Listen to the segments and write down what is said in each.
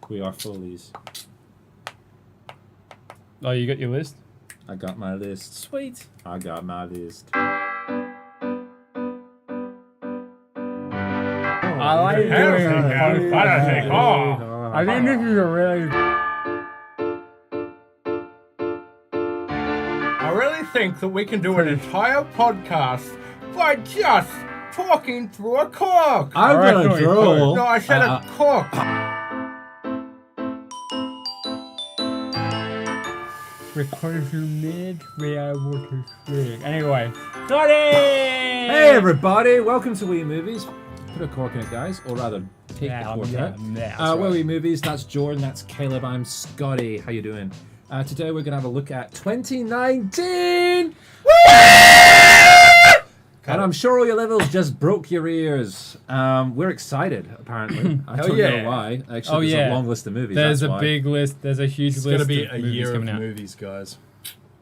We are Foley's. Oh, you got your list? I got my list. Sweet. I got my list. I like doing I think this is a really... I really think that we can do an entire podcast by just talking through a cork. I'm reckon gonna we drool. No, I said a cork. Because you need to be able to speak. Anyway, Scotty! Hey everybody, welcome to WeMovies. Put a cork in it, guys, or rather, take the cork out. We're WeMovies. That's Jordan. That's Caleb. I'm Scotty. How you doing? Today we're gonna have a look at 2019. And I'm sure all your levels just broke your ears. We're excited, apparently. I don't know why. Actually, there's a long list of movies. There's a big list. There's a huge list. It's going to be of a movies year of coming out. movies, guys.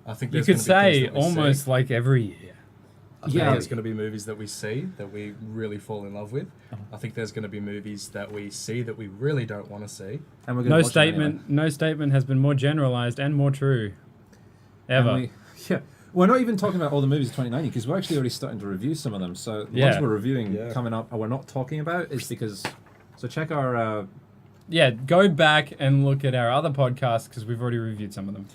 I think You there's could gonna be say things that we almost see. like every year. I think there's going to be movies that we see that we really fall in love with. I think there's going to be movies that we see that we really don't want to see. And we're gonna No watch them statement. anyway. No statement has been more generalized and more true. Ever. We're not even talking about all the movies of 2019 because we're actually already starting to review some of them. So the ones we're reviewing coming up and we're not talking about is because... So check our... Go back and look at our other podcasts because we've already reviewed some of them.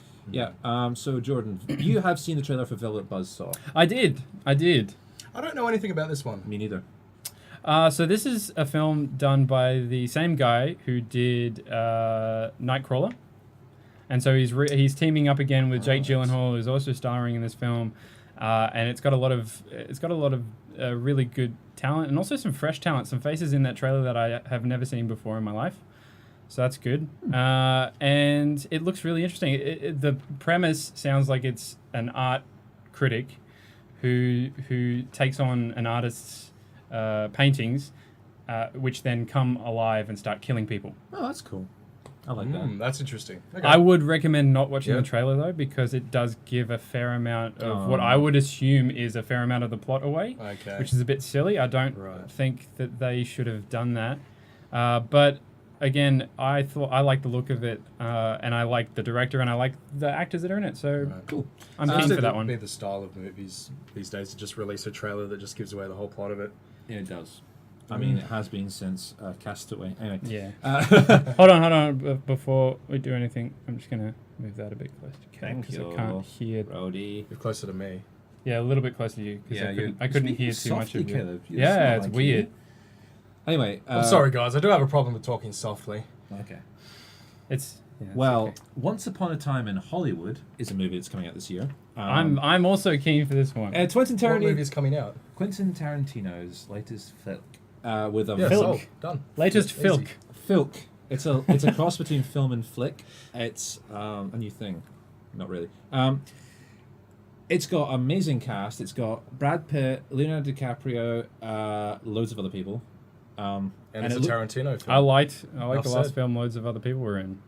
So Jordan, you have seen the trailer for Velvet Buzzsaw. I did. I don't know anything about this one. Me neither. So this is a film done by the same guy who did Nightcrawler, and so he's teaming up again with Jake Gyllenhaal, who's also starring in this film, and it's got a lot of really good talent and also some fresh talent, some faces in that trailer that I have never seen before in my life. So that's good, and it looks really interesting. The premise sounds like it's an art critic who takes on an artist's paintings, which then come alive and start killing people. Oh, that's cool. I like that. That's interesting. Okay. I would recommend not watching the trailer though, because it does give a fair amount of what I would assume is a fair amount of the plot away, which is a bit silly. I don't think that they should have done that, but again, I like the look of it, and I like the director, and I like the actors that are in it. So cool. I'm keen for that one. Be the style of movies these days to just release a trailer that just gives away the whole plot of it. Yeah, it does. I mean, it has been since Castaway. Anyway. Yeah. Hold on. Before we do anything, I'm just gonna move that a bit closer to Caleb because I can't hear. Brody. You're closer to me. Yeah, a little bit closer to you because I couldn't hear too much of you. Caleb. Yeah, it's weird. Anyway, I'm sorry, guys. I do have a problem with talking softly. Okay. It's okay. Once Upon a Time in Hollywood is a movie that's coming out this year. I'm also keen for this one. What movie is coming out? Quentin Tarantino's latest film with a Filk. Done. Latest Filk. Filk. It's a cross between film and flick. It's a new thing. Not really. It's got amazing cast. It's got Brad Pitt, Leonardo DiCaprio, loads of other people. And it's a Tarantino film. I liked the last film loads of other people were in.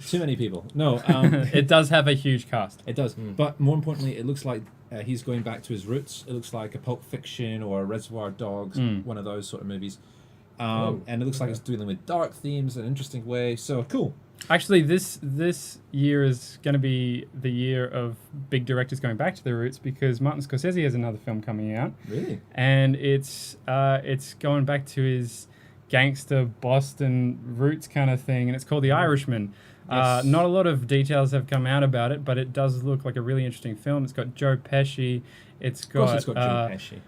Too many people. No. It does have a huge cast. It does. But more importantly, it looks like he's going back to his roots. It looks like a Pulp Fiction or a Reservoir Dogs, one of those sort of movies. And it looks like it's dealing with dark themes in an interesting way. So cool. Actually, this year is going to be the year of big directors going back to their roots because Martin Scorsese has another film coming out. Really? And it's going back to his gangster Boston roots kind of thing, and it's called The Irishman. Yes. Not a lot of details have come out about it, but it does look like a really interesting film. It's got Joe Pesci. It's got Joe Pesci.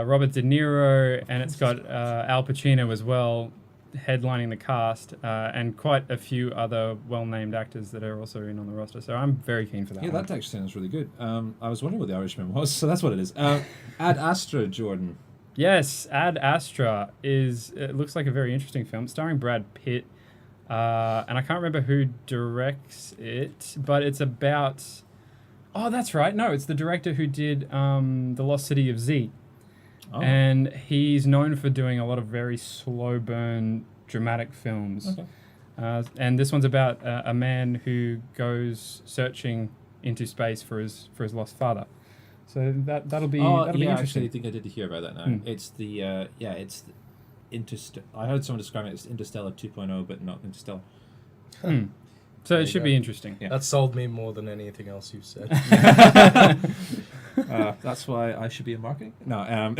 Robert De Niro, and it's got Al Pacino as well, headlining the cast, and quite a few other well-named actors that are also in on the roster. So I'm very keen for that. Yeah, that actually sounds really good. I was wondering what The Irishman was, so that's what it is. Ad Astra, Jordan. Yes, Ad Astra it looks like a very interesting film starring Brad Pitt, and I can't remember who directs it, but it's about... Oh, that's right. No, it's the director who did The Lost City of Z. Oh. And he's known for doing a lot of very slow burn, dramatic films. Okay. And this one's about a man who goes searching into space for his lost father. So that'll be interesting. I actually think I did hear about that now. It's I heard someone describe it as Interstellar 2.0, but not Interstellar. So it should be interesting. Yeah. That sold me more than anything else you've said. That's why I should be in marketing. No,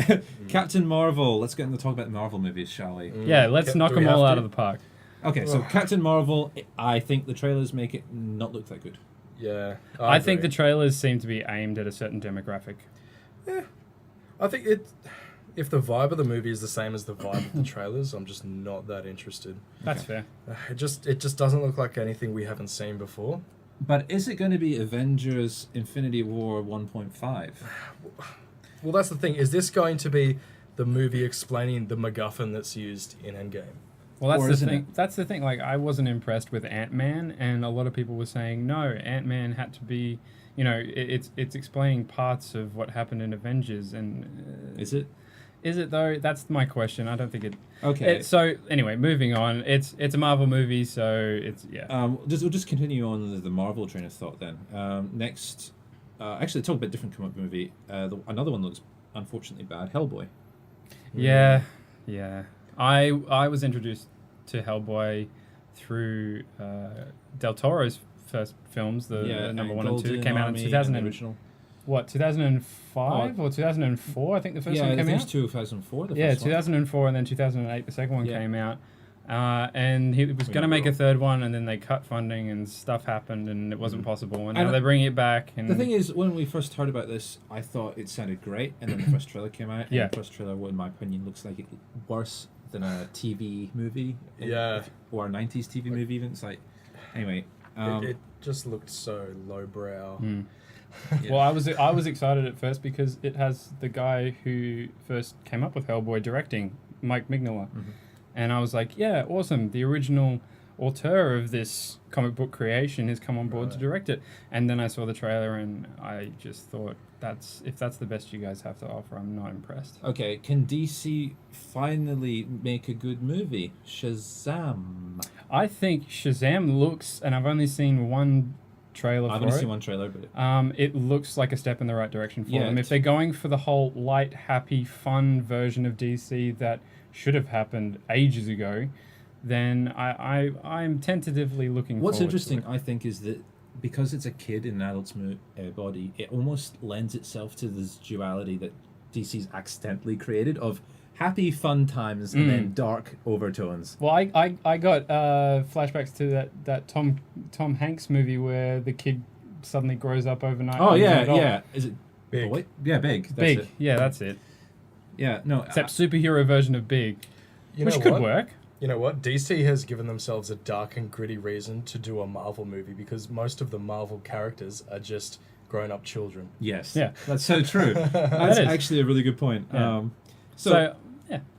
Captain Marvel. Let's get into talk about Marvel movies, shall we? Yeah, let's knock them all out of the park. Okay, so Captain Marvel, I think the trailers make it not look that good. Yeah. I think the trailers seem to be aimed at a certain demographic. Yeah. I think if the vibe of the movie is the same as the vibe of the trailers, I'm just not that interested. That's fair. It just doesn't look like anything we haven't seen before. But is it going to be Avengers Infinity War 1.5? Well, that's the thing. Is this going to be the movie explaining the MacGuffin that's used in Endgame? Well, that's the thing. That's the thing. Like, I wasn't impressed with Ant-Man, and a lot of people were saying, no, Ant-Man had to be, it's explaining parts of what happened in Avengers, and is it? Is it though? That's my question. I don't think it. Okay. So anyway, moving on. It's a Marvel movie, so it's we'll just continue on the Marvel train of thought then. Next, actually, talk about a different comic movie. Another one looks unfortunately bad. Hellboy. Yeah. I was introduced to Hellboy through Del Toro's first films. The number 1 and 2 came out in 2000. Original. What, 2005 or 2004? I think the first one came out. Yeah, I think it's 2004. The yeah, first 2004, and then 2008 the second one came out. And he was going to make a third one, and then they cut funding, and stuff happened, and it wasn't possible. And now they're bringing it back. And the thing is, when we first heard about this, I thought it sounded great, and then the first trailer came out. And the first trailer, in my opinion, looks like it's worse than a TV movie. Or a 90s TV movie, even. It's like, anyway. It just looked so lowbrow. Well, I was excited at first because it has the guy who first came up with Hellboy directing, Mike Mignola. And I was like, yeah, awesome. The original auteur of this comic book creation has come on board to direct it. And then I saw the trailer and I just thought, if that's the best you guys have to offer, I'm not impressed. Okay, can DC finally make a good movie? Shazam. I think Shazam looks, and I've only seen one trailer for it. I've only seen one trailer, but it looks like a step in the right direction for them. If they're going for the whole light, happy, fun version of DC that should have happened ages ago, then I'm tentatively looking forward to it. What's interesting, I think, is that because it's a kid in an adult's body, it almost lends itself to this duality that DC's accidentally created of happy, fun times and then dark overtones. Well, I got flashbacks to that Tom Hanks movie where the kid suddenly grows up overnight. Oh, yeah. Is it Big? Boy? Yeah, Big. That's Big. it. Yeah, that's it. Yeah, no. Except superhero version of Big, which could work. You know what? DC has given themselves a dark and gritty reason to do a Marvel movie because most of the Marvel characters are just grown-up children. Yes. Yeah. That's so true. That's actually a really good point. Yeah. So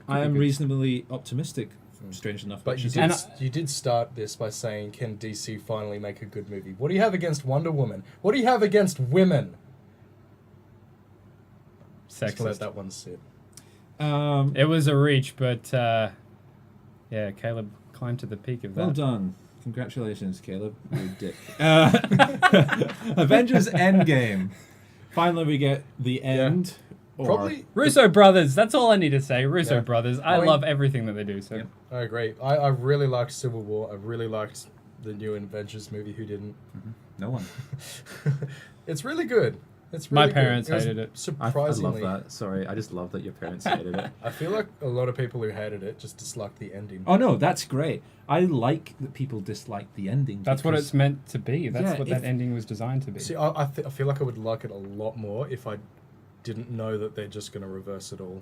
I am reasonably optimistic, strange enough. But you did start this by saying, can DC finally make a good movie? What do you have against Wonder Woman? What do you have against women? Sexist. Just let that one sit. It was a reach, but Caleb climbed to the peak of that. Well done. Congratulations, Caleb. You dick. Avengers Endgame. Finally, we get the end. Probably Russo brothers. That's all I need to say. Russo brothers. I love everything that they do. So I agree. I really liked Civil War. I really liked the new Avengers movie. Who didn't? No one. It's really good. It's really my parents good. hated it. Surprisingly, I love that. Sorry, I just love that your parents hated it. I feel like a lot of people who hated it just disliked the ending. Oh no, that's great. I like that people dislike the ending. That's what it's meant to be. That's what that ending was designed to be. See, I feel like I would like it a lot more if I didn't know that they're just going to reverse it all.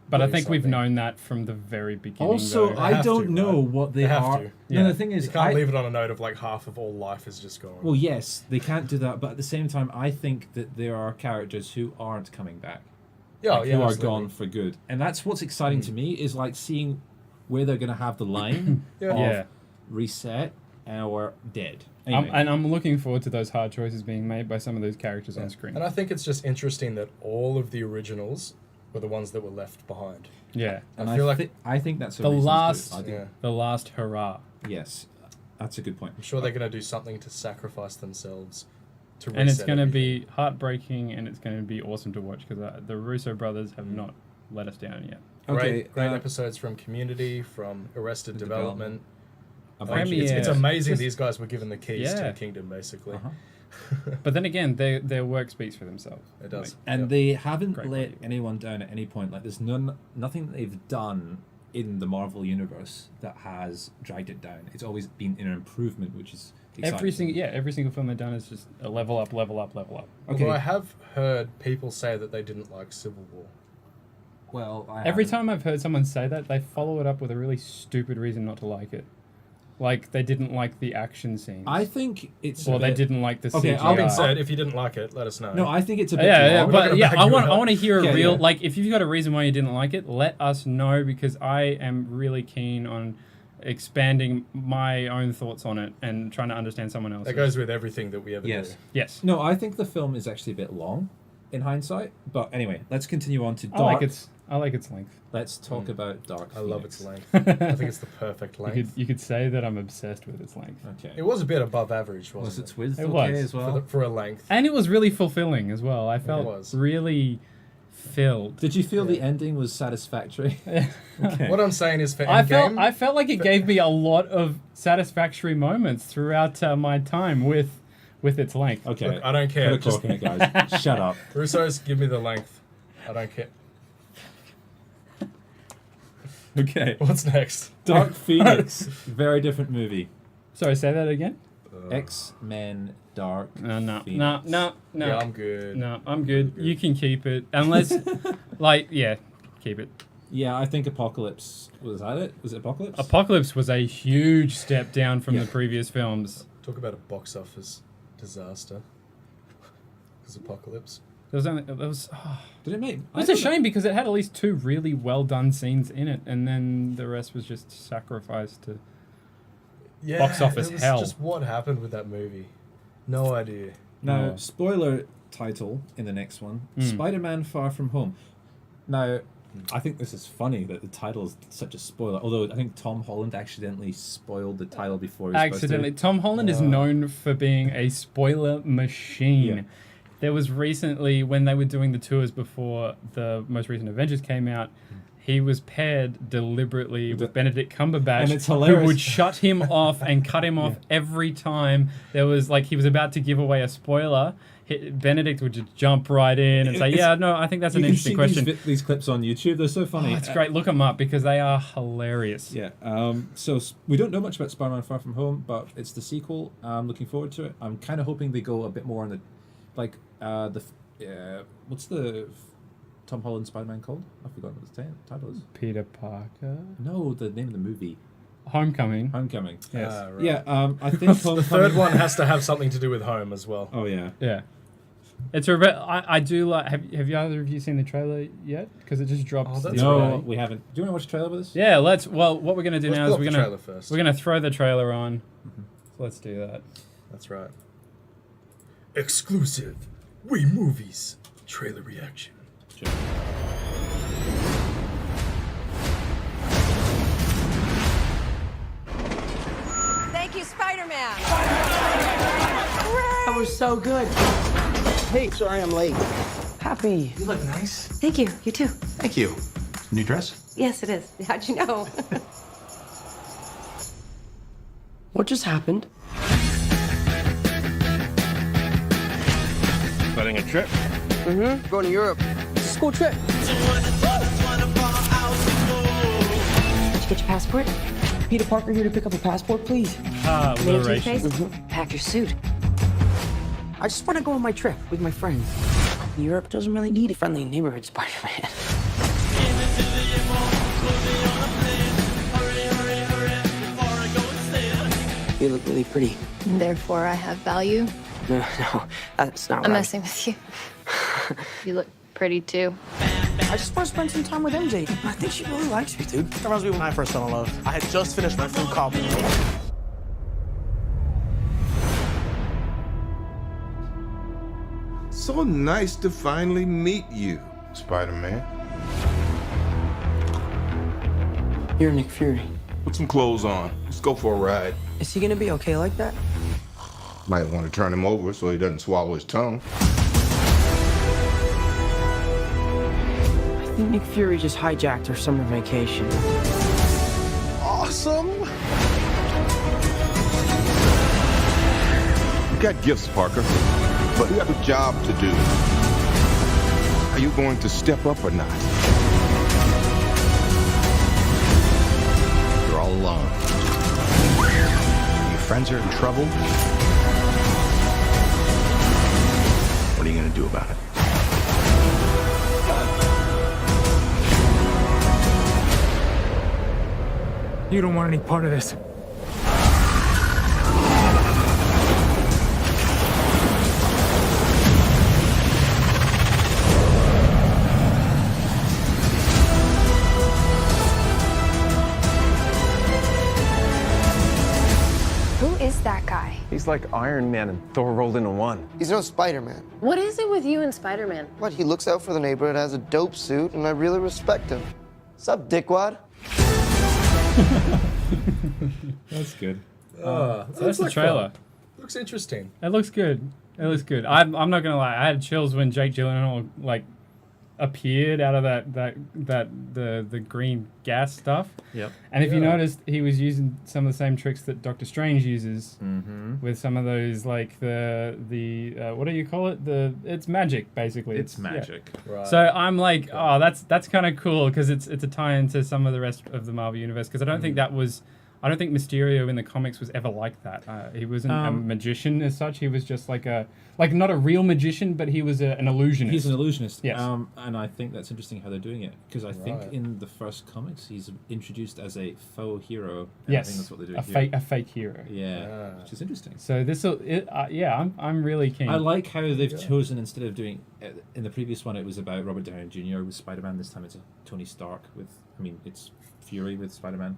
But I think we've known that from the very beginning. Also, I don't know what they are. Yeah. No, the thing is, you can't leave it on a note of like half of all life is just gone. Well, yes, they can't do that, but at the same time, I think that there are characters who aren't coming back. Who are gone for good, and that's what's exciting to me is like seeing where they're going to have the line of reset or dead. Anyway. And I'm looking forward to those hard choices being made by some of those characters on screen. And I think it's just interesting that all of the originals were the ones that were left behind. Yeah, and I feel like I think that's the last hurrah. Yes, that's a good point. I'm sure they're going to do something to sacrifice themselves to reset and it's going to everything. be heartbreaking and it's going to be awesome to watch because the Russo brothers have not let us down yet. Okay, Great episodes from Community, from Arrested Development. Premiere. It's amazing these guys were given the keys to the kingdom, basically. But then again, their work speaks for themselves. It does. And they haven't Great let movie. anyone down at any point. Like, there's nothing they've done in the Marvel universe that has dragged it down. It's always been an improvement, which is exciting. Every single film they've done is just a level up. Okay. Although I have heard people say that they didn't like Civil War. Well, Every time I've heard someone say that, they follow it up with a really stupid reason not to like it. Like, they didn't like the action scenes. I think it's Or they didn't like the CGI. I've been said, if you didn't like it, let us know. No, I think it's a bit Yeah, long. but yeah, I want to hear a Yeah, real... yeah. Like, if you've got a reason why you didn't like it, let us know, because I am really keen on expanding my own thoughts on it and trying to understand someone else's. That goes with everything that we ever do. Yes. No, I think the film is actually a bit long in hindsight. But anyway, let's continue on to Dark. I like its length. Let's talk about Dark I love Phoenix. its length. I think it's the perfect length. You could say that I'm obsessed with its length. Okay. It was a bit above average, Was wasn't its it? width It okay was. as well? For a length. And it was really fulfilling as well. I felt was. really filled. Did you feel the ending was satisfactory? Okay. What I'm saying is for I Endgame... felt like it gave me a lot of satisfactory moments throughout my time with its length. Okay. Look, I don't care. Put a cork in it, guys. Shut up. Russo's, give me the length. I don't care. Okay. What's next? Dark Phoenix. Very different movie. Sorry, say that again? X-Men Dark No, Phoenix. Yeah, I'm good. No, I'm good. You can keep it. Unless, keep it. Yeah, I think Apocalypse... Was that it? Was it Apocalypse? Apocalypse was a huge step down from the previous films. Talk about a box office disaster. Because Apocalypse. Did it make... It was a shame because it had at least 2 really well done scenes in it, and then the rest was just sacrificed to box office it was hell. Just what happened with that movie? No idea. Now, No. spoiler title in the next one. Spider-Man Far From Home. Now, I think this is funny that the title is such a spoiler, although I think Tom Holland accidentally spoiled the title before he was Accidentally. Tom Holland is known for being a spoiler machine. Yeah. There was recently, when they were doing the tours before the most recent Avengers came out, he was paired deliberately with Benedict Cumberbatch, And it's hilarious. who would shut him off and cut him off every time there was, like, he was about to give away a spoiler. Benedict would just jump right in and say, yeah, no, I think that's an interesting question. These clips on YouTube, they're so funny. Oh, it's great. Look them up because they are hilarious. Yeah. So we don't know much about Spider-Man Far From Home, but it's the sequel. I'm looking forward to it. I'm kind of hoping they go a bit more on the, like, what's the Tom Holland Spider-Man called? I've forgotten what the title is. Peter Parker? No, the name of the movie. Homecoming. Homecoming. Yes. Right. Yeah. I think Homecoming. The third one has to have something to do with home as well. Oh yeah. Yeah. It's a I do like. Have you either of you seen the trailer yet? Because it just dropped. Oh, that's the other No, day. we haven't. Do you want to watch the trailer with us? Yeah, let's. Well, what we're gonna do now is pull up the trailer first. we're gonna throw the trailer on. So let's do that. That's right. Exclusive WeMovies trailer reaction. Sure. Thank you, Spider-Man. That was so good. Hey, sorry I'm late. Happy. You look nice. Thank you. You too. Thank you. New dress? Yes, it is. How'd you know? What just happened? Planning a trip? Going to Europe. School trip. Did you get your passport? Peter Parker here to pick up a passport, please. Little Alliteration. toothpaste? Pack your suit. I just want to go on my trip with my friends. Europe doesn't really need a friendly neighborhood Spider-Man. You look really pretty. Therefore, I have value. No, that's not I'm right. messing with you. You look pretty too. I just want to spend some time with MJ. I think she really likes me, dude. That reminds me when I first fell in love. I had just finished my food call. So nice to finally meet you, Spider-Man. You're Nick Fury. Put some clothes on. Let's go for a ride. Is he gonna be okay like that? Might want to turn him over so he doesn't swallow his tongue. I Nick Fury just hijacked our summer vacation. Awesome! You got gifts, Parker, but you have a job to do. Are you going to step up or not? You're all alone. Your friends are in trouble. What are you going to do about it? You don't want any part of this. Who is that guy? He's like Iron Man and Thor rolled into one. He's no Spider-Man. What is it with you and Spider-Man? What, he looks out for the neighborhood, has a dope suit, and I really respect him. Sup, dickwad? That's good. So that's the trailer. Looks interesting. It looks good. It looks good. I'm not gonna lie. I had chills when Jake Gyllenhaal like appeared out of the green gas stuff. Yep. And if you noticed, he was using some of the same tricks that Doctor Strange uses with some of those, like the what do you call it? It's magic, basically. It's magic. Right. Yeah. So I'm like, oh, that's kind of cool because it's a tie into some of the rest of the Marvel universe because I don't think Mysterio in the comics was ever like that. He wasn't a magician as such. He was just like not a real magician, but he was an illusionist. He's an illusionist. Yes. And I think that's interesting how they're doing it because I think in the first comics he's introduced as a faux hero. And yes. I think that's what they're doing a fake hero. Yeah, which is interesting. So I'm really keen. I like how they've chosen instead of doing in the previous one it was about Robert Downey Jr. with Spider-Man. This time it's Tony Stark it's Fury with Spider-Man.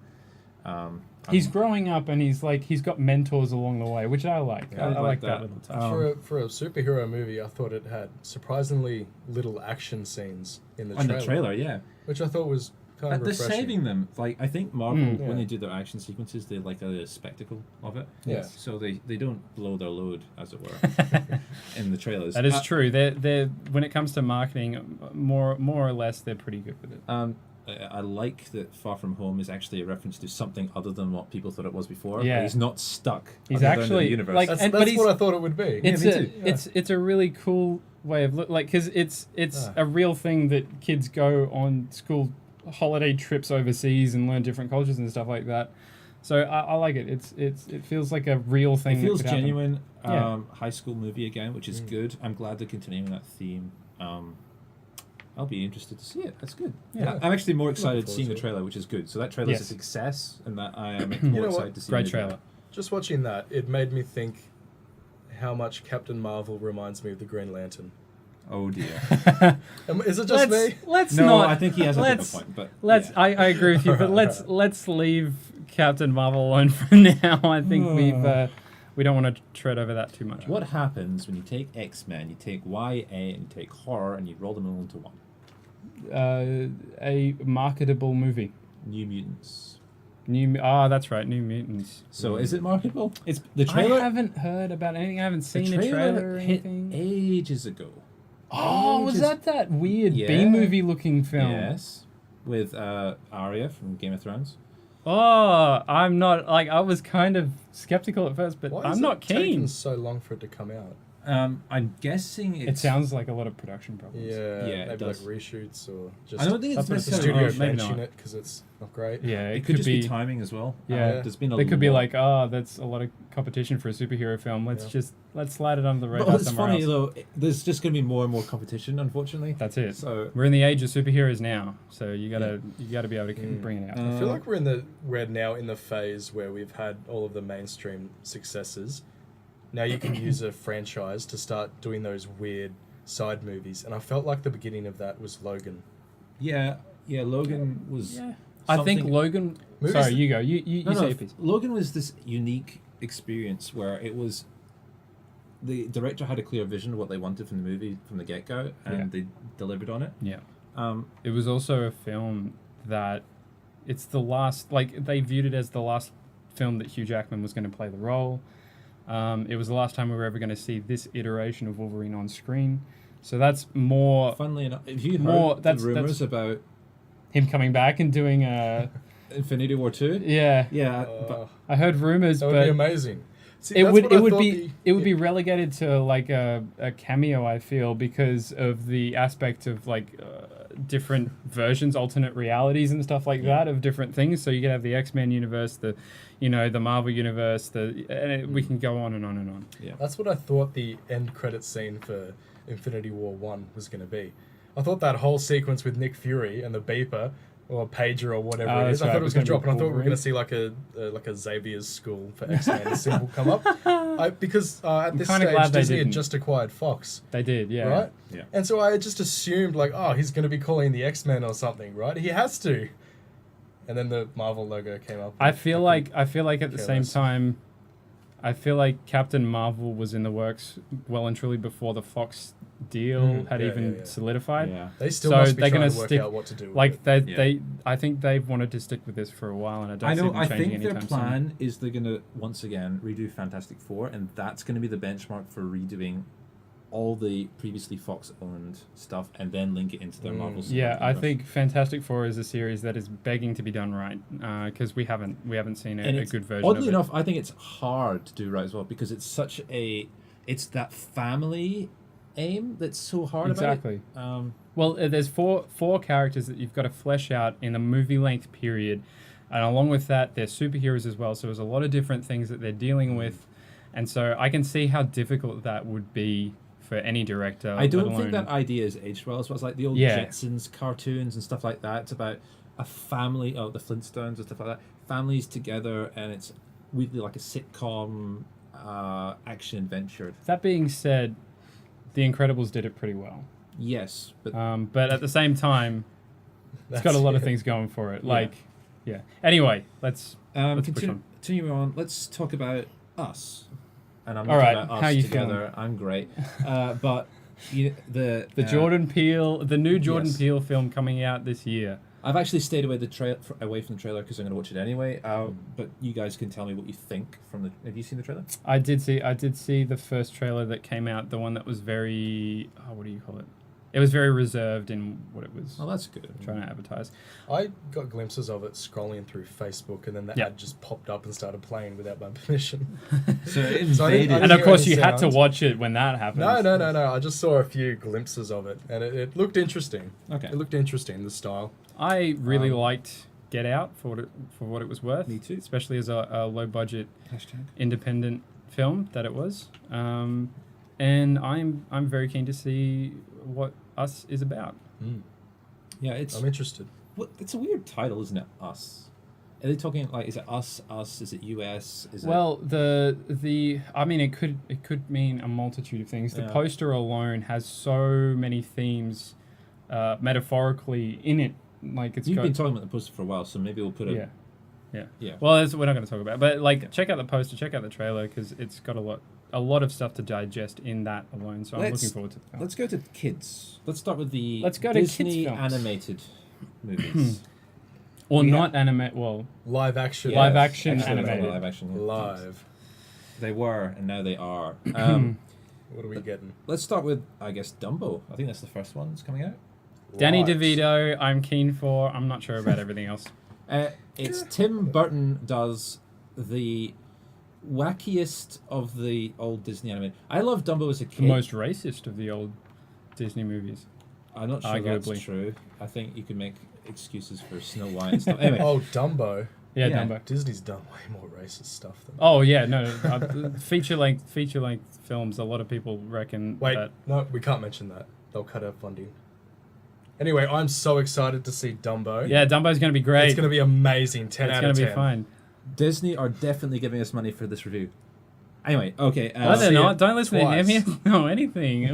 He's growing up and he's got mentors along the way, which I like. Yeah, I like that little touch. For a superhero movie, I thought it had surprisingly little action scenes in the trailer. The trailer, yeah. Which I thought was kind of refreshing. They're saving them. Like I think Marvel, when they do their action sequences, they like a spectacle of it. Yes. So they don't blow their load, as it were, in the trailers. That is true. They're when it comes to marketing, more or less, they're pretty good with it. I like that Far From Home is actually a reference to something other than what people thought it was before. Yeah. He's not stuck. He's actually the universe. like, that's what I thought it would be. It's a really cool way of because it's a real thing that kids go on school holiday trips overseas and learn different cultures and stuff like that. So I like it. It feels like a real thing. It feels that could genuine. happen. High school movie again, which is good. I'm glad they're continuing that theme. I'll be interested to see it. That's good. Yeah. I'm actually more excited seeing the trailer, which is good. So that trailer's a success, and that I am more excited to see. Great trailer. Just watching that, it made me think how much Captain Marvel reminds me of the Green Lantern. Oh dear. Is it just me? Let's no, not. I think he has a bit of a point. But I agree with you. But let's leave Captain Marvel alone for now. I think we don't want to tread over that too much. What happens when you take X-Men, you take YA, and you take horror, and you roll them all into one? A marketable movie. New Mutants. That's right, New Mutants. So is it marketable? It's the trailer. I haven't heard about anything. I haven't seen a trailer or hit anything. ages ago. Oh, was that weird B-movie looking film? Yes, with Arya from Game of Thrones. Oh, I'm not I was kind of skeptical at first, but I'm not keen. Taking so long for it to come out? I'm guessing it sounds like a lot of production problems. Yeah, maybe does. like reshoots or just. I don't think it's the necessarily studio mention it because it's not great. Yeah, it could just be timing as well. Yeah, there's been they could be like, that's a lot of competition for a superhero film. Let's slide it under the radar. But it's somewhere funny else. though. There's just going to be more and more competition, unfortunately. That's it. So we're in the age of superheroes now. So you gotta be able to bring it out. I feel like we're now in the phase where we've had all of the mainstream successes. Now you can use a franchise to start doing those weird side movies, and I felt like the beginning of that was Logan. Yeah, Logan was. Yeah. I think Logan. Sorry, you go. You say a piece. Logan was this unique experience where it was. The director had a clear vision of what they wanted from the movie from the get-go, and they delivered on it. Yeah. It was also a film that it's the last. They viewed it as the last film that Hugh Jackman was going to play the role. It was the last time we were ever going to see this iteration of Wolverine on screen. So that's more. Funnily enough, have you heard more, the rumors about him coming back and doing Infinity War 2? Yeah. Yeah. But I heard rumors, That but would be amazing. See, it that's would what I it would thought be be relegated to like a cameo, I feel, because of the aspect of like different versions, alternate realities and stuff like that of different things. So you could have the X-Men universe, the Marvel universe, we can go on and on and on. Yeah. That's what I thought the end credit scene for Infinity War 1 was going to be. I thought that whole sequence with Nick Fury and the beeper or pager or whatever it is, I thought it was going to drop, and I thought we were going to see like a Xavier's school for X-Men symbol come up. Because at this stage Disney had just acquired Fox. They did, yeah. Right? Yeah. And so I just assumed like, oh, he's going to be calling the X-Men or something, right? He has to. And then the Marvel logo came up. I feel like at the same time, I feel like Captain Marvel was in the works well and truly before the Fox deal had even solidified. Yeah. They still must be trying to work out what to do with it. I think they've wanted to stick with this for a while, and I don't see them changing anytime soon. Their plan is they're going to once again redo Fantastic Four, and that's going to be the benchmark for redoing all the previously Fox-owned stuff and then link it into their Marvel. Yeah, I think Fantastic Four is a series that is begging to be done right, because we haven't seen a good version of it. Oddly enough, I think it's hard to do right as well, because it's such it's that family aim that's so hard about it. Well, there's four characters that you've got to flesh out in a movie-length period, and along with that, they're superheroes as well, so there's a lot of different things that they're dealing with, and so I can see how difficult that would be for any director. I don't think that idea is aged well. So it's like the old Yeah. Jetsons cartoons and stuff like that. It's about a family, the Flintstones and stuff like that. Families together, and it's really like a sitcom action adventure. That being said, The Incredibles did it pretty well. Yes, but at the same time, it's got a lot of things going for it. Anyway, let's push on. Continue on. Let's talk about Us. And I'm all talking right. about How Us you together. feeling? I'm great. But the Jordan Peele, the new Jordan Peele film coming out this year. I've actually stayed away away from the trailer because I'm going to watch it anyway. But you guys can tell me what you think from the. Have you seen the trailer? I did see the first trailer that came out. The one that was very what do you call it? It was very reserved in what it was. Oh, that's good. Trying to advertise. I got glimpses of it scrolling through Facebook, and then the ad just popped up and started playing without my permission. So it invaded. And of course, you had to watch it when that happened. No. I just saw a few glimpses of it, and it looked interesting. Okay. It looked interesting, the style. I really liked Get Out for what it was worth. Me too. Especially as a low budget independent film that it was. And I'm very keen to see what Us is about. Yeah, I'm interested. It's a weird title, isn't it? Us. Are they talking like? Is it us? Is it US? I mean, it could mean a multitude of things. The poster alone has so many themes, metaphorically in it. Like You've been talking about the poster for a while, so maybe we'll put it. Yeah. Well, we're not going to talk about it, but check out the poster, check out the trailer, because it's got a lot of stuff to digest in that alone. So I'm looking forward to that. Let's go to kids. Let's start with the Disney animated movies. Or not animate. Well, live action. Yeah, live action animated. Live action. Yeah. Live. They were, and now they are. What are we getting? Let's start with, I guess, Dumbo. I think that's the first one that's coming out. Danny DeVito, I'm keen for. I'm not sure about everything else. It's Tim Burton does the wackiest of the old Disney animated. I loved Dumbo as a kid. The most racist of the old Disney movies. I'm not sure arguably. that's true. I think you can make excuses for Snow White and stuff. Anyway. Dumbo. Yeah, Dumbo. Disney's done way more racist stuff than Oh yeah, no. feature length films. A lot of people reckon. Wait, that no, we can't mention that. They'll cut our funding. Anyway, I'm so excited to see Dumbo. Yeah, Dumbo's going to be great. It's going to be amazing. 10 out of 10. It's going to be fine. Disney are definitely giving us money for this review. Anyway, okay. No, they're not. Don't listen to him. He doesn't know anything.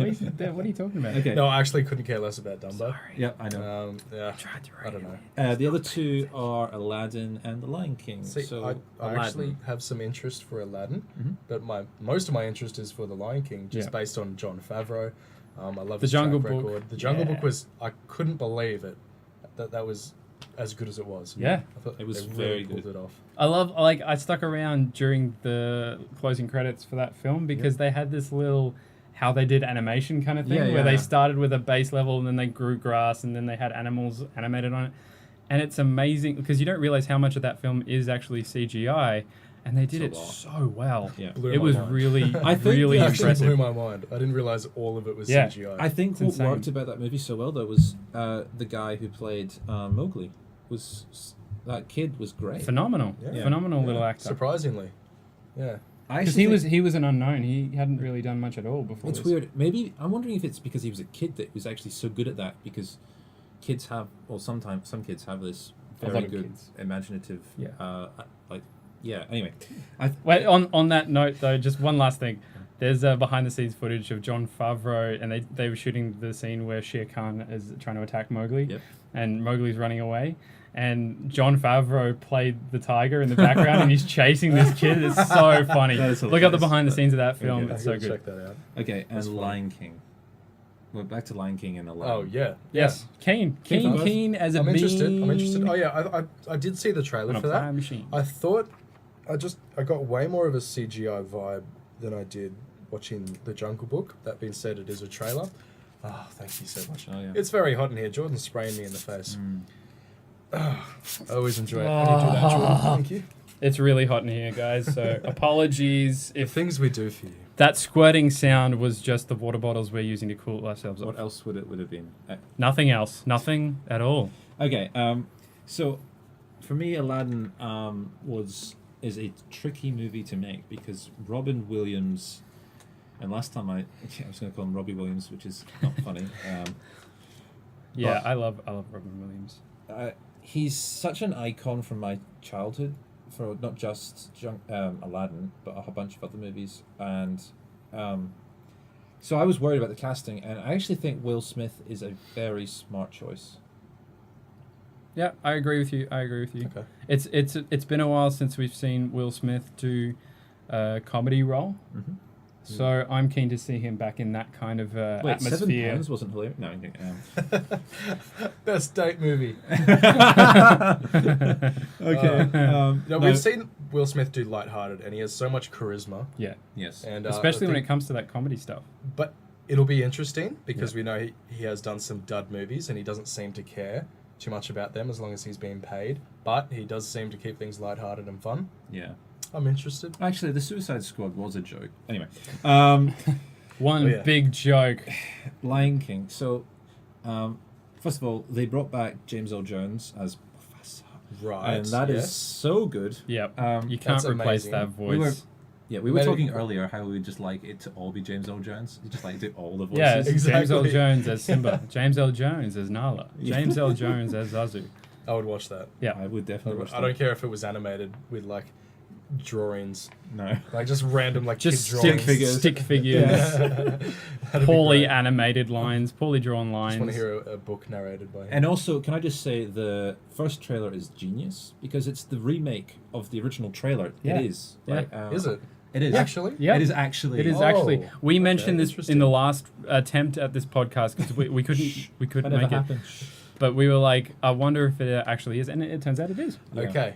What are you talking about? Okay. No, I actually couldn't care less about Dumbo. Sorry. Yep, I know. I don't know. The other two are Aladdin and The Lion King. See, so I actually have some interest for Aladdin, but most of my interest is for The Lion King, just based on Jon Favreau. I love his Jungle track Book. record. The Jungle Book was, I couldn't believe it. That was as good as it was. Yeah. I thought it was they very really pulled good. it off. I stuck around during the closing credits for that film because they had this little how they did animation kind of thing, Yeah, where they yeah. started with a base level and then they grew grass and then they had animals animated on it. And it's amazing because you don't realize how much of that film is actually CGI, and they did it so well. Yeah. Blew It my was mind. really, I think really it Actually impressive. blew my mind. I didn't realize all of it was Yeah. CGI. I think It's what insane. worked about that movie so well though was the guy who played Mowgli. That kid was great. Phenomenal, Yeah. phenomenal little actor. Surprisingly, yeah. I Because actually he was an unknown. He hadn't really done much at all before. It's this. weird. Maybe I'm wondering if it's because he was a kid that was actually so good at that. Because kids have, or sometimes some kids have this A lot very of good kids. imaginative. Yeah. Anyway, Wait, on that note though, just one last thing. There's behind the scenes footage of Jon Favreau, and they were shooting the scene where Shere Khan is trying to attack Mowgli, Yep. and Mowgli's running away. And Jon Favreau played the tiger in the background, and he's chasing this kid. It's so funny. That is Look up the hilarious. behind the scenes of that film. Okay. It's I so gotta good. check that out. okay, and That's funny. Lion King. We're back to Lion King and Aladdin. Oh yeah. Yes, Keen as a I'm interested. bean. I'm interested. Oh yeah, I did see the trailer On a for fire that. machine. I thought I got way more of a CGI vibe than I did watching The Jungle Book. That being said, it is a trailer. Oh, thank you so much. Oh, yeah. It's very hot in here. Jordan's spraying me in the face. I always enjoy it when you do that, Jordan. Thank you. It's really hot in here, guys. So apologies The if things we do for you. that squirting sound was just the water bottles we're using to cool ourselves off. What else would it have been? Nothing else. Nothing at all. Okay, so for me, Aladdin is a tricky movie to make because Robin Williams, and last time I was going to call him Robbie Williams, which is not funny. Yeah, But- I love Robin Williams. He's such an icon from my childhood for not just Aladdin, but a whole bunch of other movies. And so I was worried about the casting, and I actually think Will Smith is a very smart choice. Yeah, I agree with you. Okay. It's been a while since we've seen Will Smith do a comedy role. Mm-hmm. So I'm keen to see him back in that kind of Wait, 7 atmosphere. Pounds wasn't hilarious? No, Best date movie. okay. We've seen Will Smith do lighthearted, and he has so much charisma. Yeah, Yes. And especially I when think- it comes to that comedy stuff. But it'll be interesting because we know he has done some dud movies, and he doesn't seem to care too much about them as long as he's being paid. But he does seem to keep things lighthearted and fun. Yeah. I'm interested. Actually, the Suicide Squad was a joke. Anyway, One big joke. Lion King. So, first of all, they brought back James Earl Jones as Professor, Right. and that is yes. so good. Yep. You can't That's replace amazing. that voice. We were Maybe- talking earlier how we would just like it to all be James Earl Jones. You just like do all the voices. Yeah, James L. Exactly. Jones as Simba. James L. Jones as Nala. James L. Jones as Zazu. I would watch that. Yeah. I would definitely watch I don't care if it was animated with like drawings, No. like just random like Just kid stick drawings. figures. Stick figures. That'd be Poorly great. animated lines. Poorly drawn lines. I just want to hear a book narrated by him. And also, can I just say the first trailer is genius because it's the remake of the original trailer. Yeah. It is. Yeah. Like, Is it? It is. Actually? Yeah. It is actually. It is Oh, actually. We okay, mentioned this interesting. in the last attempt at this podcast because we couldn't Whatever make it. happened. But we were like, I wonder if it actually is, and it turns out it is. Yeah. Okay.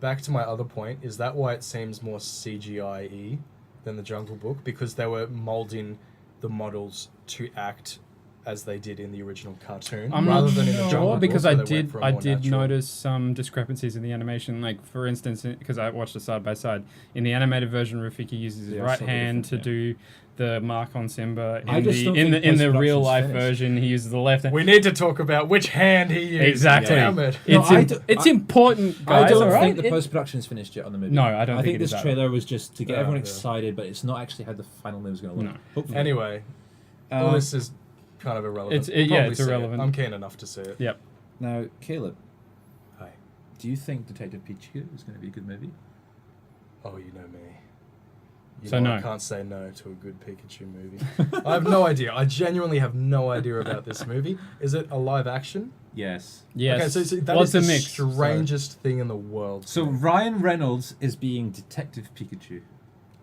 Back to my other point. Is that why it seems more CGI-y than the Jungle Book? Because they were molding the models to act as they did in the original cartoon, I'm rather not than in the Jungle sure Book. because where I they went did for a I more did natural- notice some discrepancies in the animation. Like for instance, because I watched it side by side. In the animated version, Rafiki uses his They are right slightly hand to different, do the mark on Simba. I just don't In think the real post-production's life finished. version, he uses the left hand. We need to talk about which hand he used. Exactly. Damn it. No, It's I do- it's I- important, guys. I don't all right? think the It- post production is finished yet on the movie. No, I don't I think think it is this either. trailer was just to get Yeah, everyone yeah. excited, but it's not actually how the final movie is going to look. No. Hopefully. Anyway, all this is kind of irrelevant. It's- yeah, Probably it's see it. irrelevant. I'm keen enough to see it. Yep. Now, Caleb, Hi. do you think Detective Pikachu is going to be a good movie? Oh, you know me. You So know no. I can't say no to a good Pikachu movie. I have no idea. I genuinely have no idea about this movie. Is it a live action? Yes. Yes. Okay, so that Well, is it's a the mix. strangest thing in the world. So Ryan Reynolds is being Detective Pikachu.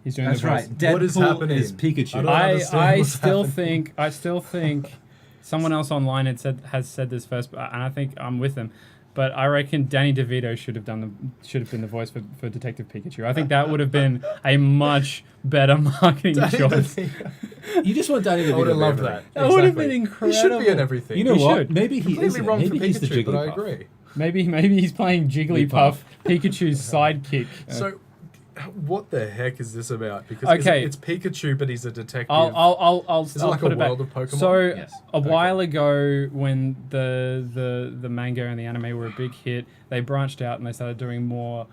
He's doing That's the right. voice. Deadpool What is happening? is Pikachu. I don't understand I what's still happening. think someone else online has said this first, and I think I'm with them. But I reckon Danny DeVito should have been the voice for Detective Pikachu. I think that would have been a much better marketing choice. You just want Danny DeVito. I would have loved that. That would have been incredible. He should be in everything. You know He what? should. Maybe he Completely isn't. wrong Maybe for he's the Pikachu, but I Jigglypuff. agree. Maybe he's playing Jigglypuff, Pikachu's sidekick. So, what the heck is this about? Because Okay. it's Pikachu, but he's a detective. I'll Is it like put a it back. world of Pokemon? So Yes. a while ago, when the manga and the anime were a big hit, they branched out and they started doing more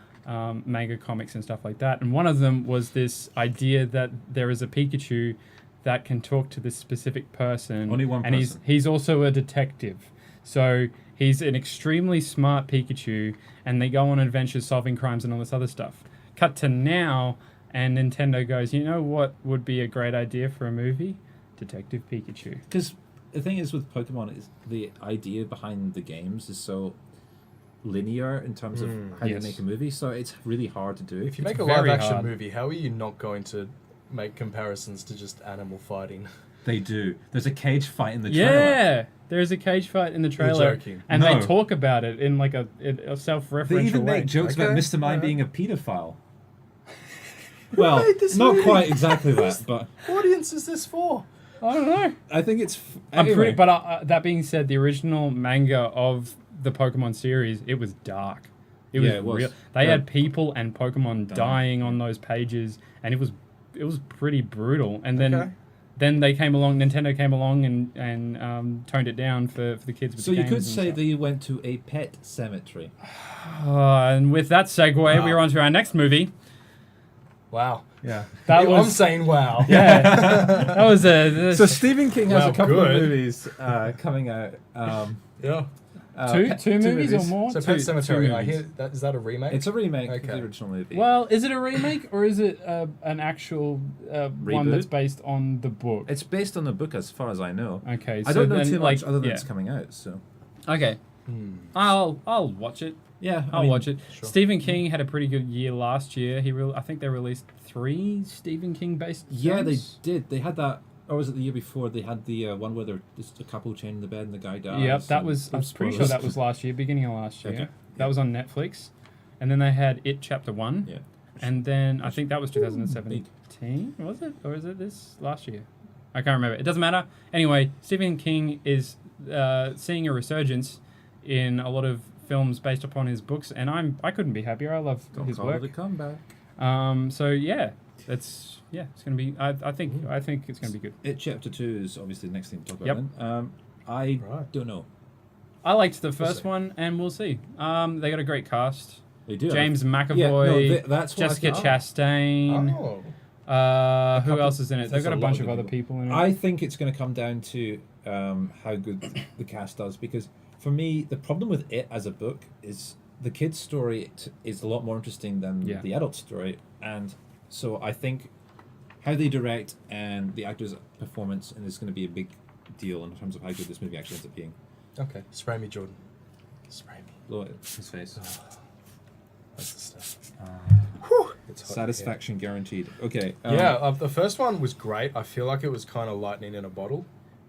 manga comics and stuff like that. And one of them was this idea that there is a Pikachu that can talk to this specific person. Only one and person. he's also a detective. So he's an extremely smart Pikachu, and they go on adventures solving crimes and all this other stuff. Cut to now, and Nintendo goes, you know what would be a great idea for a movie? Detective Pikachu. Because the thing is with Pokemon is the idea behind the games is so linear in terms of how Yes. you make a movie, so it's really hard to do. If you make a very live-action hard. movie, how are you not going to make comparisons to just animal fighting? They do. There's a cage fight in the trailer. Yeah, there's a cage fight in the trailer, joking. and No. they talk about it in like a self-referential They even way. make jokes about Okay, Mr. Mime alright. being a paedophile. Well, made this not movie? quite exactly that, but What audience is this for? I don't know. I think it's. I'm Anyway, pretty, but that being said, the original manga of the Pokemon series, it was dark. It was, Yeah, it was. real. They Yeah. had people and Pokemon dying on those pages, and it was pretty brutal. And then Okay. then they came along, Nintendo came along and toned it down for the kids. With so the you games could and say stuff. that you went to a pet cemetery. And with that segue, we're on to our next movie. Wow. Yeah. That I'm was saying wow. yeah. That was a So Stephen King has Well, a couple good. of movies coming out. Yeah. two movies or more. So Two- Pet Cemetery, two I movies. hear that is that a remake? It's a remake of Okay. the original movie. Well, is it a remake or is it an actual one Reboot? that's based on the book? It's based on the book, as far as I know. Okay, I so don't know then, too like, much other than yeah. it's coming out. So Okay, I'll watch it. yeah, I'll watch it. sure. Stephen King had a pretty good year last year. I think they released 3 Stephen King based. Yeah, they films. did. They had that. Or was it the year before? They had the one where they're just a couple chained in the bed and the guy dies. Yep, that and was. I'm some pretty sure spoilers. that was last year, beginning of last year. Okay. That was on Netflix, and then they had It Chapter 1. Yeah. And then I think that was 2017. Was it? Or is it this last year? I can't remember. It doesn't matter. Anyway, Stephen King is seeing a resurgence in a lot of films based upon his books, and I couldn't be happier. I love Don't his call work. it a comeback. So yeah, it's gonna be. I think it's gonna be good. It Chapter 2 is obviously the next thing to talk about. Yep. Then. I Right. don't know. I liked the first see. one, and we'll see. They got a great cast. They do. James Yeah, no, McAvoy, that's what I Jessica thought. Chastain. Oh. Who else is in it? They've There's got a a bunch lot of of other good people in it. I think it's going to come down to how good the cast does, because for me, the problem with it as a book is the kid's story is a lot more interesting than Yeah. the adult story, and so I think how they direct and the actors' performance and is going to be a big deal in terms of how good this movie actually ends up being. Okay. Spray me, Jordan. Spray me. Blow it in his face. That's the stuff. It's hot Satisfaction guaranteed. Okay. Yeah, the first one was great. I feel like it was kind of lightning in a bottle.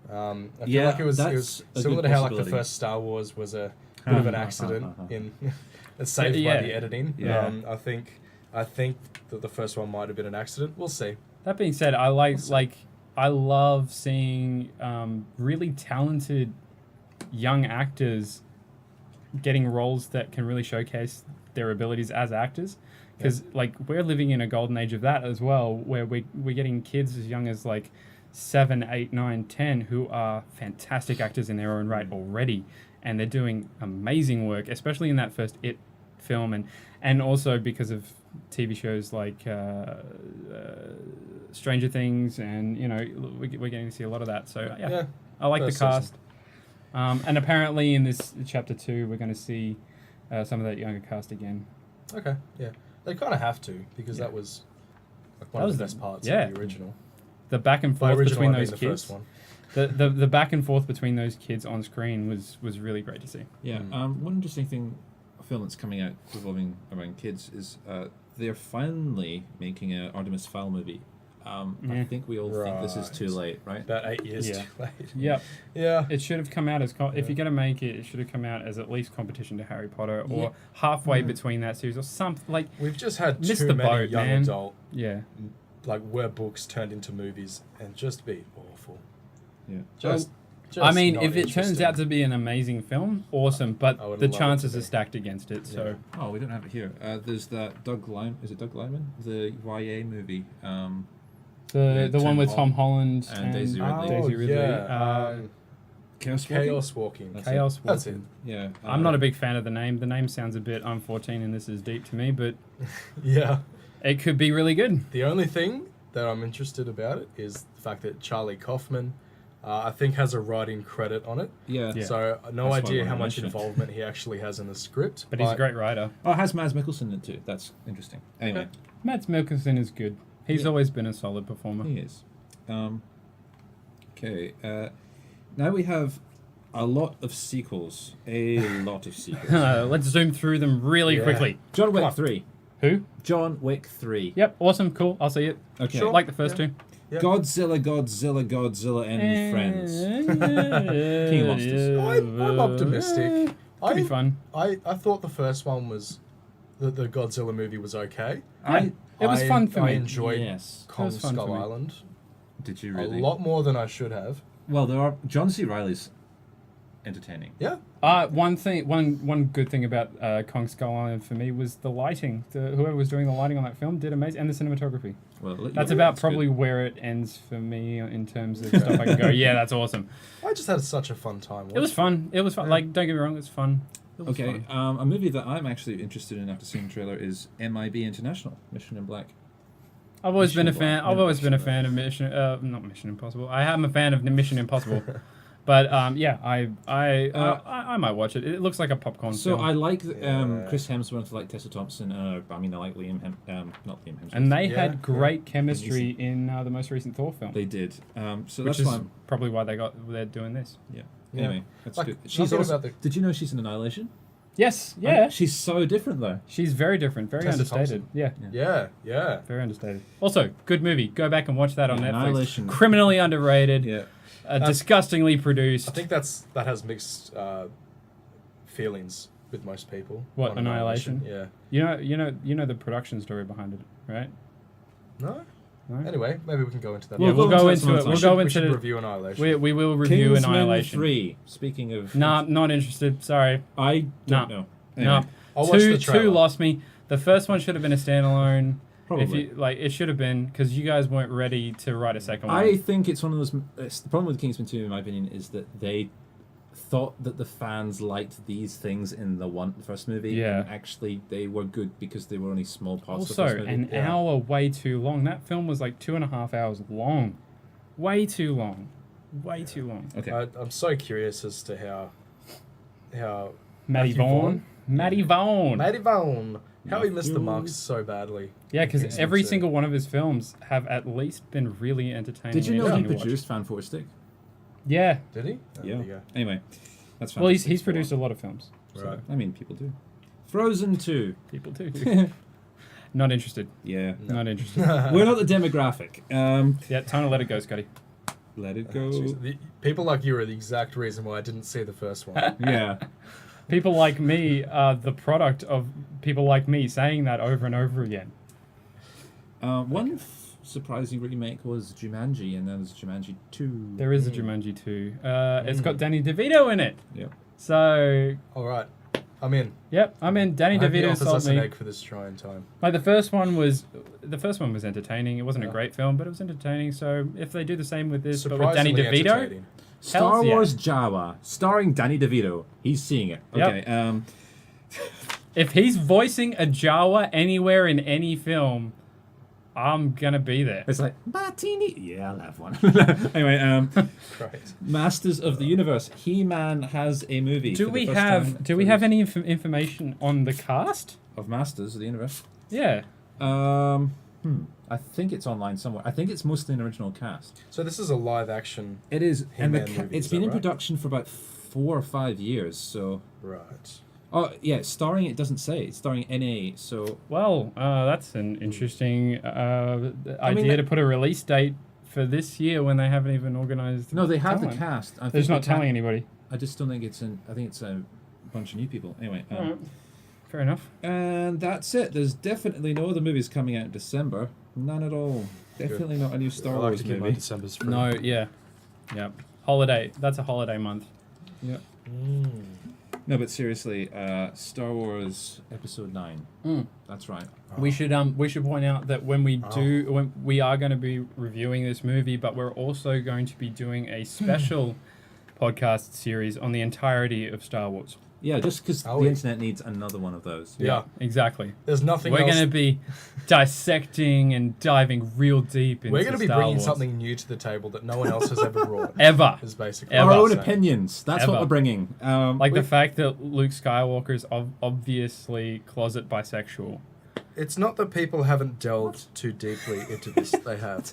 I feel Yeah, like it was that's a similar good to how like the possibility. first Star Wars was a bit of an accident in it's saved Yeah. by the editing. Yeah. I think that the first one might have been an accident. We'll see. That being said, I love seeing really talented young actors getting roles that can really showcase their abilities as actors. Because like we're living in a golden age of that as well, where we're getting kids as young as like 7, 8, 9, 10 who are fantastic actors in their own right already, and they're doing amazing work, especially in that first It film, and also because of TV shows like Stranger Things, and we're getting to see a lot of that. So yeah. I like the First cast. And apparently in this chapter 2, we're going to see some of that younger cast again. Okay. Yeah. They kind of have to, because that was like one That of was the the- best parts yeah. of the original. The back and By forth original, between I mean those the kids. first one. The back and forth between those kids on screen was really great to see. Yeah. One interesting thing, a film that's coming out revolving around kids is they're finally making an Artemis Fowl movie. I think we all think this is too late, right? About 8 years too late. Yep. Yeah. It should have come out as if you're gonna make it, it should have come out as at least competition to Harry Potter or halfway between that series or something like. We've just had missed too the many boat, young man. adult, Yeah. like were books turned into movies and just be awful. Yeah. Just I mean, not if it turns interesting. out to be an amazing film, awesome. I But would the love it chances to are be. stacked against it. So Oh, we don't have it here. There's that Doug Lyman. Is it Doug Lyman? The YA movie. the one with Tom Holland Holland and Daisy Ridley. Daisy Ridley. Yeah. Chaos Walking? Chaos Walking. Chaos That's it. Yeah. I'm not a big fan of the name. The name sounds a bit I'm 14 and this is deep to me, but Yeah. it could be really good. The only thing that I'm interested about it is the fact that Charlie Kaufman, I think, has a writing credit on it. Yeah. So no That's why I idea wanna how much mention it. involvement he actually has in the script. But he's a great writer. Oh, it has Mads Mikkelsen in it too. That's interesting. Anyway, Mads Mikkelsen is good. He's always been a solid performer. he is. Okay. Now we have a lot of sequels. A lot of sequels. Let's zoom through them really quickly. John Wick 3. Who? John Wick 3. Yep, awesome, cool. I'll see it. Okay. Sure. Like the first two. Yeah. Godzilla, and Friends. King of Monsters. I'm optimistic. Could be fun. I thought the first one was the Godzilla movie was okay. It was fun for me. I enjoyed Yes. Kong It was fun for Skull me. Island Did you a really? lot more than I should have. Well, there are. John C. Reilly's entertaining. Yeah. One good thing about Kong Skull Island for me was the lighting. Whoever was doing the lighting on that film did amazing, and the cinematography. Well, That's about probably where it ends for me in terms of stuff I can go, yeah, that's awesome. I just had such a fun time. It was fun. It was fun. Like, don't get me wrong, it's fun. It was Okay, fun. a movie that I'm actually interested in after seeing the trailer is MIB International, Mission in Black. I've always been a Mission fan. Impossible. I've always been a fan of not Mission Impossible. I am a fan of Mission Impossible, but yeah, I might watch it. It looks like a popcorn So film. I like Chris Hemsworth, I like Tessa Thompson. I mean, I like not Liam Hemsworth. and they had great chemistry in the most recent Thor film. They did. So which that's is why probably why they're doing this. Yeah. Yeah. Anyway, that's Like, good. She's nothing also, about the- Did you know she's in Annihilation? Yes, yeah. She's so different though. She's very different, very Tessa understated. Thompson. Yeah, Yeah. very understated. Also, good movie. Go back and watch that on Yeah, Netflix. Annihilation. Criminally underrated. Yeah. Disgustingly produced. I think that has mixed feelings with most people. What, on Annihilation? Yeah. You know the production story behind it, right? No. No? Anyway, maybe we can go into that. Yeah, we'll go into it. We We'll go we into should the review Annihilation. We will review Kingsman Annihilation. 3. Speaking of... Nah, not interested. Sorry. I don't know. No. Anyway. I'll watch the Two trailer. lost me. The first one should have been a standalone. Probably. If you, it should have been because you guys weren't ready to write a second one. I think it's one of those... the problem with Kingsman 2, in my opinion, is that they thought that the fans liked these things in the first movie. Yeah. And actually, they were good because they were only small parts Also, of the first movie. an hour way too long. That film was like 2.5 hours long. Way too long. Way too long. Okay. I'm so curious as to how Matty Matthew Vaughn. Matty Vaughn. Matty Vaughn, how he missed the Matthew. marks so badly. Yeah, because Kingsman every 2. single one of his films have at least been really entertaining. Did you know he interesting to watch. produced Fan for Stick? Yeah. Did he? Oh, Yeah. there you go. Anyway, that's fine. Well, he's produced a lot of films. Right. I mean, people do. Frozen 2. People too. Not interested. Yeah. Not interested. We're not the demographic. Yeah, time to let it go, Scotty. Let it go. Jeez, people like you are the exact reason why I didn't see the first one. Yeah. People like me are the product of people like me saying that over and over again. One surprising remake was Jumanji, and then there's Jumanji 2. There is a Jumanji 2. It's got Danny DeVito in it. Yep. So, All right, I'm in. yep, I'm in. Danny I hope he DeVito offers sold us an me. egg for this trying time. Like the first one was entertaining. It wasn't a Yeah. great film, but it was entertaining. So if they do the same with this, but with Danny Surprisingly DeVito, entertaining. Star Hells yeah. Wars Jawa, starring Danny DeVito. He's seeing it. Yep. Okay. if he's voicing a Jawa anywhere in any film, I'm gonna be there. It's like Martini. Yeah, I'll have one. Anyway, Great. Masters of the Universe. He-Man has a movie. Do for we the first have time do we have any information on the cast? of Masters of the Universe? Yeah. I think it's online somewhere. I think it's mostly an original cast. So this is a live action. It is, and He-Man movie, it's is been that in right? production for about 4 or 5 years. So Right. Oh yeah, starring. It doesn't say. It's starring NA. So Well, that's an interesting idea to put a release date for this year when they haven't even organized. no, they have talent. the cast. I They're think just not telling anybody. I just don't think it's in. I think it's a bunch of new people. Anyway. Alright. Fair enough. And that's it. There's definitely no other movies coming out in December. None at all. Definitely not a new Star I like Wars to keep my movie. December's free. No, yeah. Holiday. That's a holiday month. Yeah. No, but seriously, Star Wars Episode 9. That's right. We should point out that when we are going to be reviewing this movie, but we're also going to be doing a special podcast series on the entirety of Star Wars. Yeah, just because the internet needs another one of those. Yeah, exactly. There's nothing We're else. going to be dissecting and diving real deep into We're going to be Star bringing Wars. something new to the table that no one else has ever brought. Ever. Is basically Ever. Our own what I'm saying. opinions. That's Ever. what we're bringing. Like the fact that Luke Skywalker is obviously closet bisexual. It's not that people haven't delved too deeply into this. They have.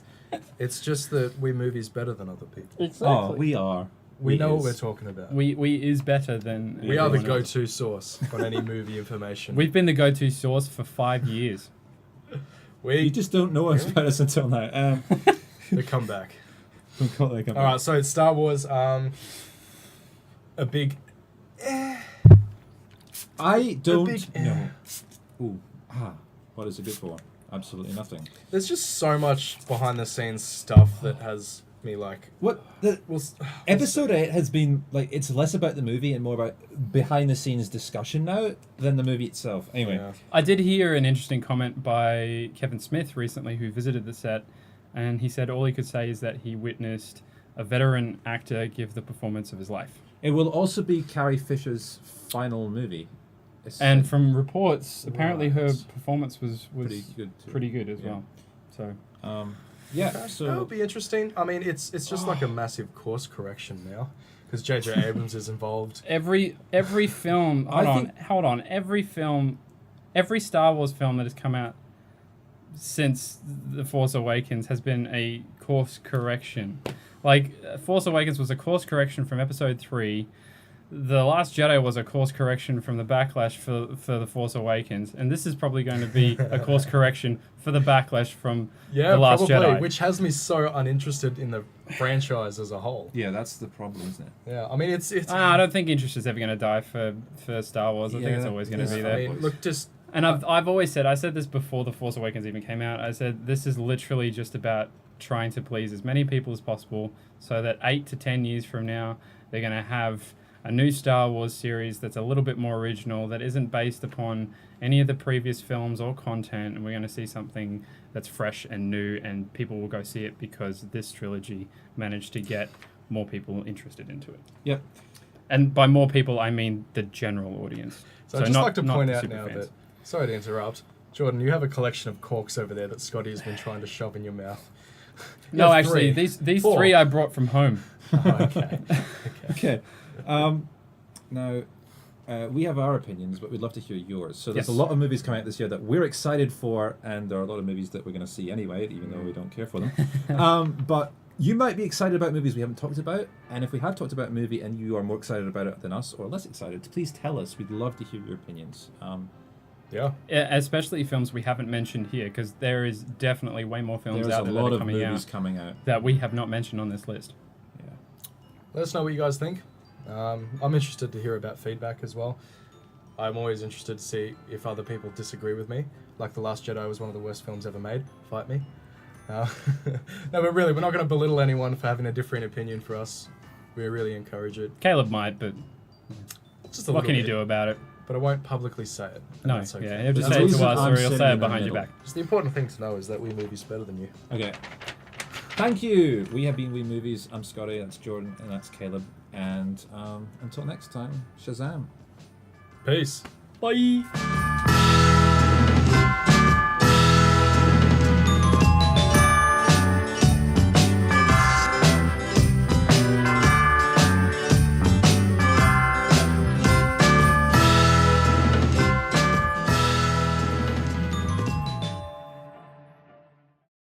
It's just that WeMovies better than other people. Oh, we are. We know what we're is. talking about. We is better than We are the everyone else. go-to source on any movie information. We've been the go-to source for 5 years. You just don't know about us until now. They come back. Don't call it a comeback. All right, so it's Star Wars. A big. I don't big- know. Ooh, what is it good for? Absolutely nothing. There's just so much behind-the-scenes stuff that has me like. What the Episode 8 has been like. It's less about the movie and more about behind-the-scenes discussion now than the movie itself. Anyway, I did hear an interesting comment by Kevin Smith recently, who visited the set, and he said all he could say is that he witnessed a veteran actor give the performance of his life. it will also be Carrie Fisher's final movie. And from reports, apparently her performance was pretty good too. pretty good as well. So, yeah, That so would be interesting. I mean, it's just like a massive course correction now because J.J. Abrams is involved. every film, hold on, every Star Wars film that has come out since The Force Awakens has been a course correction. Like, Force Awakens was a course correction from Episode 3. The Last Jedi was a course correction from the backlash for The Force Awakens. And this is probably going to be a course correction for the backlash from The Last probably, Jedi. which has me so uninterested in the franchise as a whole. yeah, that's the problem, isn't it? Yeah, I mean, it's I don't think interest is ever going to die for Star Wars. I think it's always going to be there. I mean, look, just And I've always said, I said this before The Force Awakens even came out, I said this is literally just about trying to please as many people as possible so that 8 to 10 years from now, they're going to have a new Star Wars series that's a little bit more original, that isn't based upon any of the previous films or content, and we're going to see something that's fresh and new, and people will go see it because this trilogy managed to get more people interested into it. Yep. And by more people, I mean the general audience. So I'd just like to point the out super now fans. that, sorry to interrupt, Jordan, you have a collection of corks over there that Scotty has been trying to shove in your mouth. You No, have actually, three. these Four. 3 I brought from home. Oh, okay. Okay. Now, we have our opinions, but we'd love to hear yours. So there's Yes. a lot of movies coming out this year that we're excited for, and there are a lot of movies that we're going to see anyway, even though we don't care for them. But you might be excited about movies we haven't talked about, and if we have talked about a movie and you are more excited about it than us, or less excited, please tell us. We'd love to hear your opinions. Yeah. Especially films we haven't mentioned here, because there is definitely way more films There's out a there lot that are of coming movies out coming out. that we have not mentioned on this list. Yeah. Let us know what you guys think. I'm interested to hear about feedback as well. I'm always interested to see if other people disagree with me. Like The Last Jedi was one of the worst films ever made. Fight me. No, but really, we're not going to belittle anyone for having a different opinion for us. We really encourage it. Caleb might, but Just a what little can you bit. do about it? But I won't publicly say it. and No, that's okay. yeah, he'll just That's say it the to reason us, I'm or he'll sitting say in it the behind your middle. back. Just the important thing to know is that WeMovies better than you. Okay. Thank you. We have been WeMovies. I'm Scotty, that's Jordan, and that's Caleb. And until next time, Shazam. Peace. Bye.